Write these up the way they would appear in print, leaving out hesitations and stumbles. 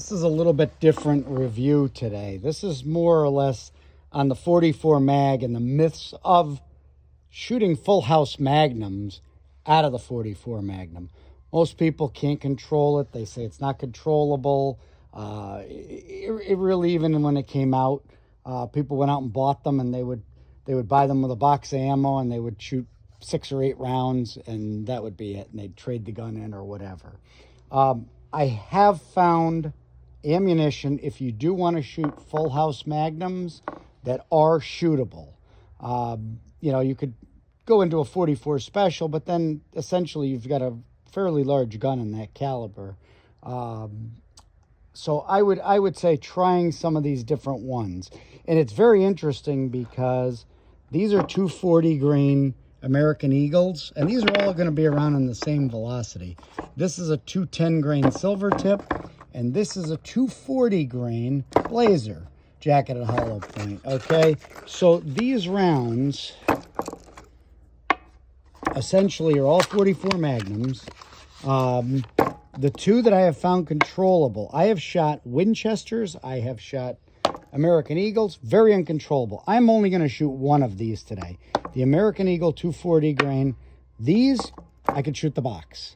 This is a little bit different review today. This is more or less on the 44 mag and the myths of shooting full house magnums out of the 44 Magnum. Most people can't control it. They say it's not controllable. It really, even when it came out, people went out and bought them, and they would buy them with a box of ammo, and they would shoot 6 or 8 rounds, and that would be it. And they'd trade the gun in or whatever. I have found ammunition, if you do want to shoot full house magnums, that are shootable. You could go into a 44 special, but then essentially you've got a fairly large gun in that caliber. So I would say trying some of these different ones. And it's very interesting because these are 240 grain American Eagles, and these are all going to be around in the same velocity. This is a 210 grain silver tip, and this is a 240 grain Blazer jacketed hollow point. Okay, so these rounds essentially are all 44 Magnums. The two that I have found controllable, I have shot Winchesters, I have shot American Eagles, very uncontrollable. I'm only going to shoot one of these today. The American Eagle 240 grain. These, I could shoot the box.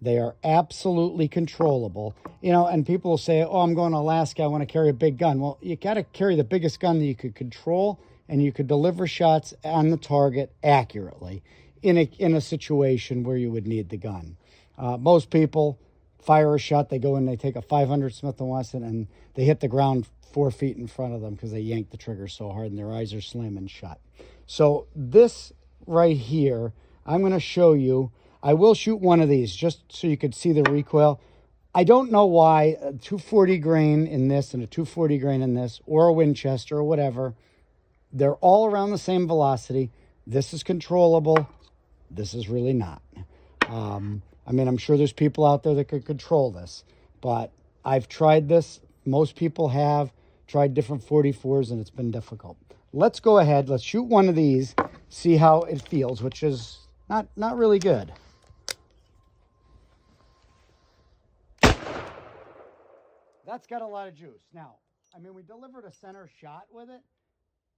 They are absolutely controllable. And people will say, oh, I'm going to Alaska, I want to carry a big gun. Well, you got to carry the biggest gun that you could control, and you could deliver shots on the target accurately in a situation where you would need the gun. Most people fire a shot, they go in, they take a 500 Smith & Wesson, and they hit the ground 4 feet in front of them because they yanked the trigger so hard and their eyes are slamming shut. So this right here, I'm going to show you. I will shoot one of these just so you could see the recoil. I don't know why a 240 grain in this and a 240 grain in this, or a Winchester or whatever, they're all around the same velocity. This is controllable. This is really not. I'm sure there's people out there that could control this, but I've tried this. Most people have tried different 44s, and it's been difficult. Let's go ahead. Let's shoot one of these, see how it feels, which is not really good. That's got a lot of juice. Now, we delivered a center shot with it,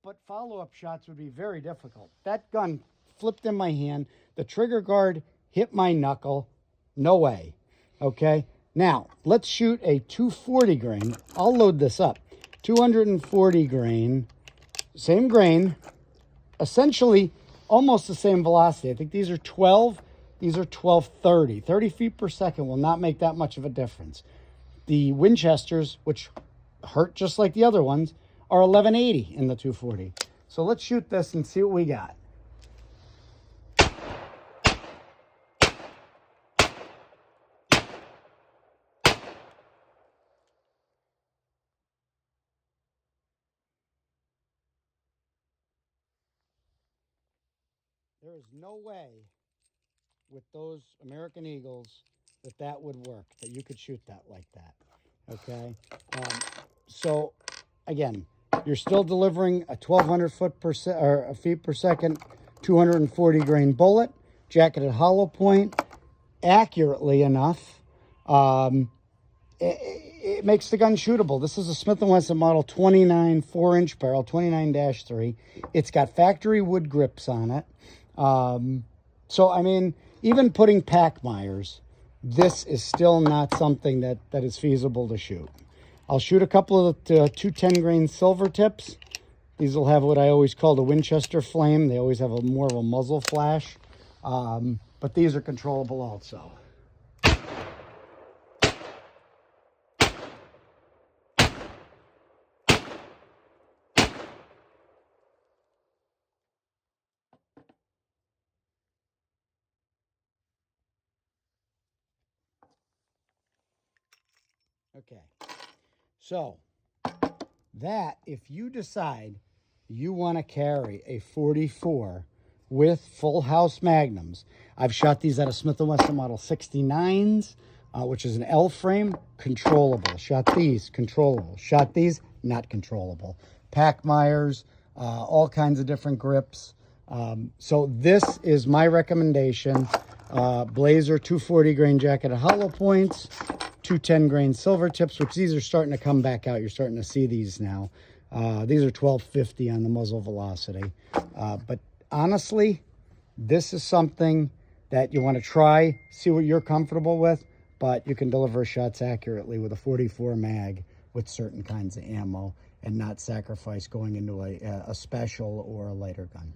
but follow-up shots would be very difficult. That gun flipped in my hand. The trigger guard hit my knuckle. No way. Okay? Now, let's shoot a 240 grain. I'll load this up. 240 grain. Same grain. Essentially, almost the same velocity. I think these are 12. These are 1230. 30 feet per second will not make that much of a difference. The Winchesters, which hurt just like the other ones, are 1180 in the 240. So let's shoot this and see what we got. There is no way with those American Eagles that would work, that you could shoot that like that. Okay? So, again, you're still delivering a 1,200 feet per second, 240 grain bullet, jacketed hollow point, accurately enough. It makes the gun shootable. This is a Smith & Wesson model 29 4-inch barrel, 29-3. It's got factory wood grips on it. Even putting Packmeyers, this is still not something that is feasible to shoot. I'll shoot a couple of the 210 grain silver tips. These will have what I always call the Winchester flame. They always have more of a muzzle flash. But these are controllable also. Okay, so that, if you decide you want to carry a 44 with full house magnums, I've shot these out of Smith & Wesson model 69s, which is an L frame, controllable. Shot these, controllable. Shot these, not controllable. Packmeyers, all kinds of different grips. So this is my recommendation. Blazer 240 grain jacketed hollow points, two 10-grain silver tips, which these are starting to come back out. You're starting to see these now. These are 1250 on the muzzle velocity. But honestly, this is something that you want to try, see what you're comfortable with, but you can deliver shots accurately with a 44 mag with certain kinds of ammo and not sacrifice going into a special or a lighter gun.